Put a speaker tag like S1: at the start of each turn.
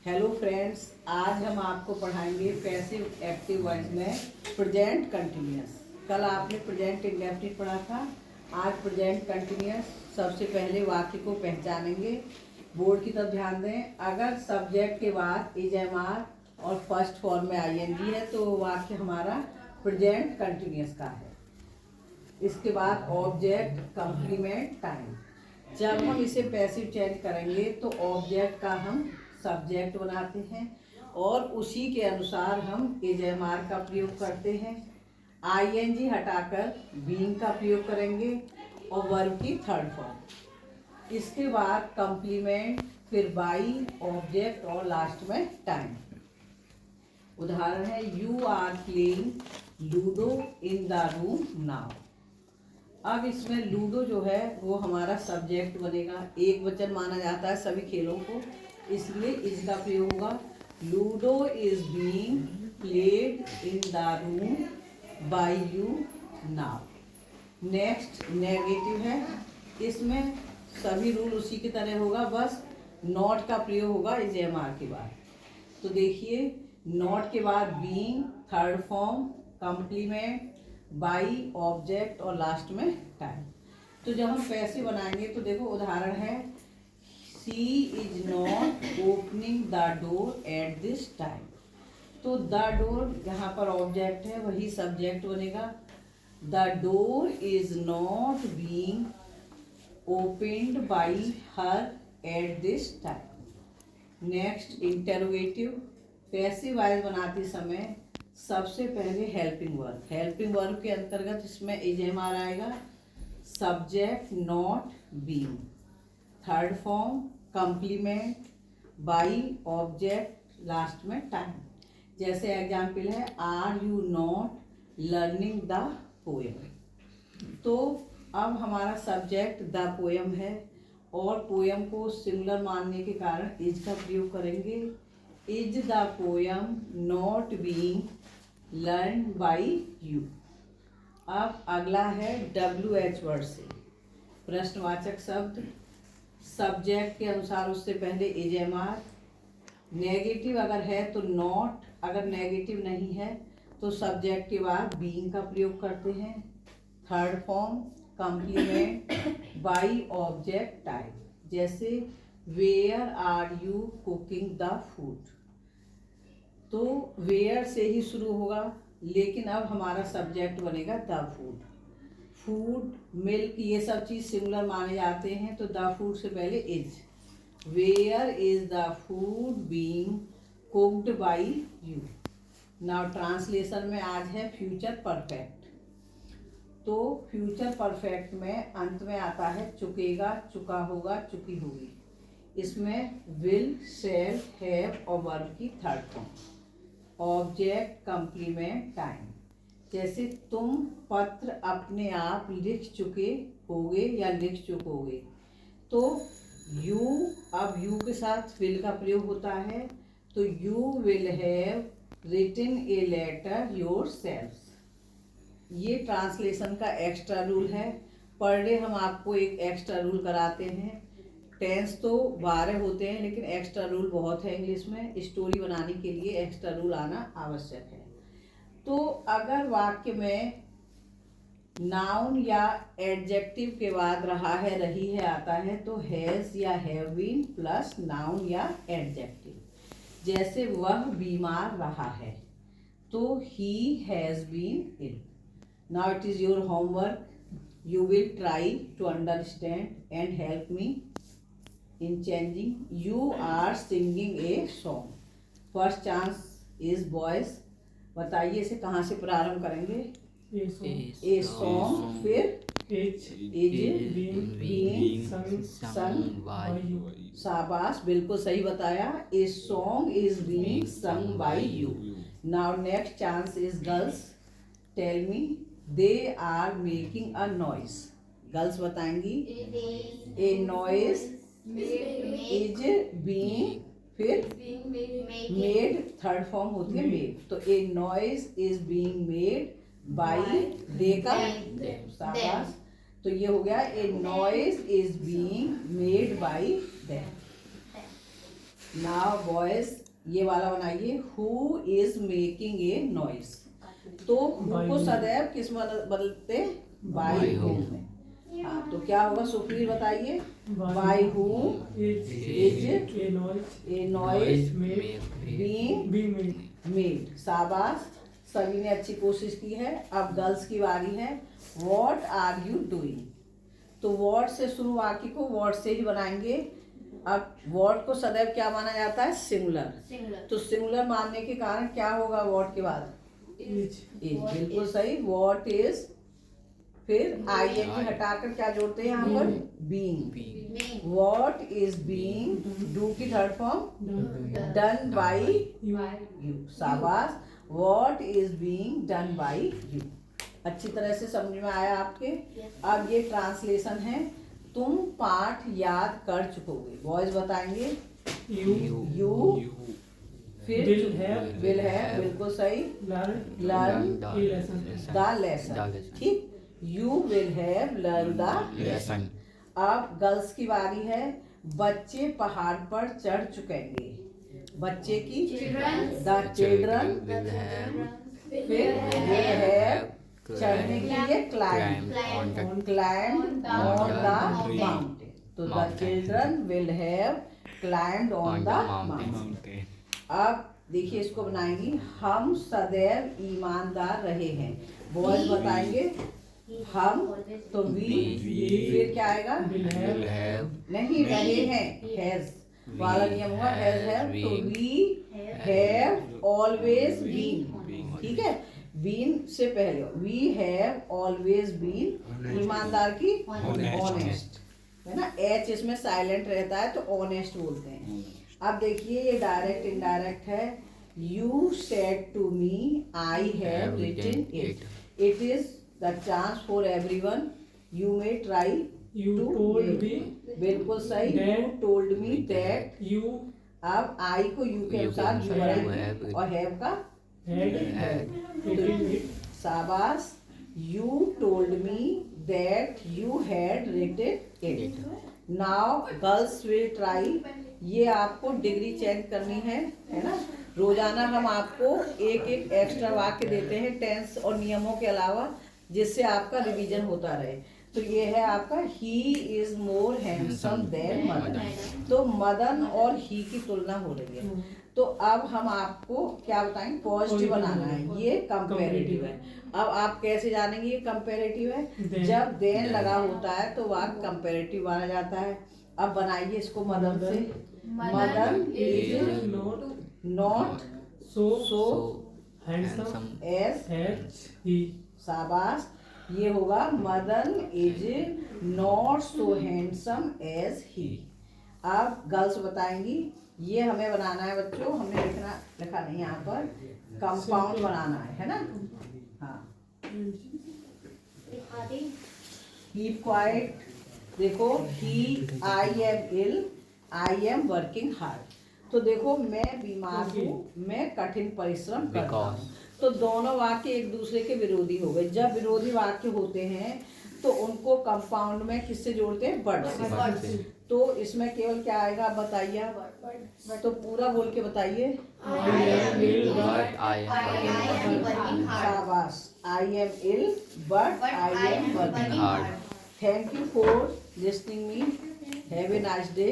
S1: Hello friends, आज हम आपको पढ़ाएंगे पैसिव एक्टिव वॉइस में प्रेजेंट कंटिन्यूअस। कल आपने प्रेजेंट इंडेफिनिट पढ़ा था, आज प्रेजेंट कंटिन्यूअस। सबसे पहले वाक्य को पहचानेंगे। बोर्ड की तरफ ध्यान दें। अगर सब्जेक्ट के बाद इज एम आर और फर्स्ट फॉर्म में आईएनजी है तो वाक्य हमारा प्रेजेंट कंटिन्यूअस का है। इसके बाद ऑब्जेक्ट, कंप्लीमेंट, टाइम। जब हम इसे पैसिव चेंज करेंगे तो ऑब्जेक्ट का हम सब्जेक्ट बनाते हैं और उसी के अनुसार हम इज एम आर का प्रयोग करते हैं। आईएनजी हटाकर बीइंग का प्रयोग करेंगे और वर्ब की थर्ड फॉर्म। इसके बाद कंप्लीमेंट, फिर बाई, ऑब्जेक्ट और लास्ट में टाइम। उदाहरण है you are playing ludo in the room now. अब इसमें लूडो जो है वो हमारा सब्जेक्ट बनेगा। एक वचन माना जाता है सभी खेलों को, इसलिए इसका प्रयोग होगा। Ludo is being played in the room by you now. Next negative है, इसमें सभी रूल उसी की तरह होगा, बस नॉट का प्रयोग होगा इज एम आर के बाद। तो देखिए, नॉट के बाद being, third form, complement, by, object और लास्ट में टाइम। तो जब हम पैसिव बनाएंगे तो देखो उदाहरण है she is not opening the door at this time. तो द डोर यहाँ पर ऑब्जेक्ट है, वही सब्जेक्ट बनेगा। The door is not being opened by her at this time. Next interrogative. Passive voice बनाते समय सबसे पहले हेल्पिंग वर्ब। हेल्पिंग वर्ब के अंतर्गत इसमें इज एम आर आएगा। Subject not being, third form, complement, by, object, last में time. जैसे एग्जाम्पल है are you not learning the poem. तो अब हमारा सब्जेक्ट द पोएम है और पोएम को सिंगुलर मानने के कारण इज का प्रयोग करेंगे। Is the poem not being learn by you. अब अगला है WH वर्ड से प्रश्नवाचक शब्द। सब्जेक्ट के अनुसार उससे पहले इज एम आर। नेगेटिव अगर है तो नॉट, अगर नेगेटिव नहीं है तो सब्जेक्ट के बाद बीइंग का प्रयोग करते हैं। Third form, complement, by, object, type. जैसे where are you cooking the food. तो वेयर से ही शुरू होगा, लेकिन अब हमारा सब्जेक्ट बनेगा द फूड। फूड, मिल्क, ये सब चीज़ सिंगुलर माने जाते हैं, तो द फूड से पहले is. Where is the food being cooked by you. Now translation में आज है फ्यूचर परफेक्ट। तो फ्यूचर परफेक्ट में अंत में आता है चुकेगा, चुका होगा, चुकी होगी। इसमें विल, शैल, हैव और वर्ब की third form. Object, complement, time. जैसे तुम पत्र अपने आप लिख चुके होगे या लिख चुकोगे। तो यू, अब यू के साथ विल का प्रयोग होता है, तो you will have written a letter yourself. ये ट्रांसलेशन का एक्स्ट्रा रूल है। पर डे हम आपको एक एक्स्ट्रा रूल कराते हैं। टेंस तो 12 होते हैं, लेकिन एक्स्ट्रा रूल बहुत है इंग्लिश में। स्टोरी बनाने के लिए एक्स्ट्रा रूल आना आवश्यक है। तो अगर वाक्य में नाउन या एडजेक्टिव के बाद रहा है, रही है आता है, तो हैज या हैव बीन प्लस नाउन या एडजेक्टिव। जैसे वह बीमार रहा है, तो he has been ill. Now it is your homework. You will try to understand and help me in changing. You are singing a song. First chance is boys. बताइए इसे कहाँ से प्रारंभ करेंगे? A song, फिर is being sung by you. शाबाश, बिल्कुल सही बताया। A song is being sung by you. Now next chance is girls. Tell me, they are making a noise. Girls बताएंगी a noise इज बीइंग, फिर made, third form होती है made. तो a noise is being made by the का, शाबाश। तो ये हो गया a noise is being made by them. Now boys ये वाला बनाइए, who is making a noise. तो हु को सदैव किस में बदलते, बाई हु में। हाँ, तो क्या होगा सुप्रीत बताइए, by who is a noise being made. शाबाश, सभी ने अच्छी कोशिश की है। अब गर्ल्स की बारी है, व्हाट आर यू डूइंग। तो व्हाट से शुरू वाक्य को व्हाट से ही बनाएंगे। अब व्हाट को सदैव क्या माना जाता है, सिंगुलर। तो सिंगुलर मानने के कारण क्या होगा व्हाट के बाद, इज। बिल्कुल सही, व्हाट इज। फिर आई एन जी हटाकर क्या जोड़ते हैं यहाँ पर, being. What is being, do की third form done by you. शाबाश, what is being done by you. अच्छी तरह से समझ में आया आपके। अब ये ट्रांसलेशन है, तुम पाठ याद कर चुकोगे। बॉयज बताएंगे, यू फिर विल हैव, बिल्कुल सही, लर्न द लेसन। ठीक, you will have learn the lesson. अब गर्ल्स की बारी है, बच्चे पहाड़ पर चढ़ चुकेंगे। बच्चे की द चिल्ड्रन, फिर विल हैव चढ़ने के लिए क्लाइम ऑन द माउंटेन। तो the children will have climbed on the mountain. अब देखिए इसको बनाएंगी, हम सदैव ईमानदार रहे हैं। बॉयज बताएंगे हम, तो वी, फिर क्या आएगा, नहीं रहे हैं, हैज वाला नियम हुआ, हैज हैव। तो वी हैव ऑलवेज बीन। ठीक है, बीन से पहले वी हैव ऑलवेज बीन, ईमानदार की ऑनेस्ट है ना, एच इसमें साइलेंट रहता है तो ऑनेस्ट बोलते हैं। अब देखिए ये डायरेक्ट इनडायरेक्ट है, you said to me I have written it, it is the chance for everyone, you may try to told me, बिल्कुल सही, you told me that you. अब आई को यू के अनुसार यू बनाएंगे और हैव का शाबाश, you told me that you had written it. Now girls will try, ये आपको डिग्री चेंज करनी है ना। रोजाना हम आपको एक एक एक्स्ट्रा वाक्य देते हैं टेंस और नियमों के अलावा, जिससे आपका रिवीजन होता रहे। तो ये है आपका, he is more handsome than Madan. तो मदन और ही की तुलना हो रही है। तो अब हम आपको क्या बताएंगे, पॉजिटिव बनाना है, ये कंपैरेटिव है। अब आप कैसे जानेंगे ये कंपैरेटिव है, जब देन लगा होता है तो वाक्य कंपैरेटिव माना जाता है। अब बनाइए इसको मदन से, Madan is not so handsome as he. शाबाश, ये होगा Madan is not so handsome as he. अब गर्ल्स बताएंगी, ये हमें बनाना है बच्चों, हमने लिखा नहीं यहाँ पर, कंपाउंड बनाना है ना। हाँ, कीप क्वाइट। देखो, he I am ill, I am working hard. तो देखो मैं बीमार हूँ, मैं कठिन परिश्रम करता हूँ। तो दोनों वाक्य एक दूसरे के विरोधी हो गए। जब विरोधी वाक्य होते हैं तो उनको कंपाउंड में किससे जोड़ते हैं, बट से। तो इसमें केवल क्या आएगा बताइए, तो पूरा बोल के बताइए, शाबाश, I am ill but I am working hard. Thank you for listening me, have a nice day.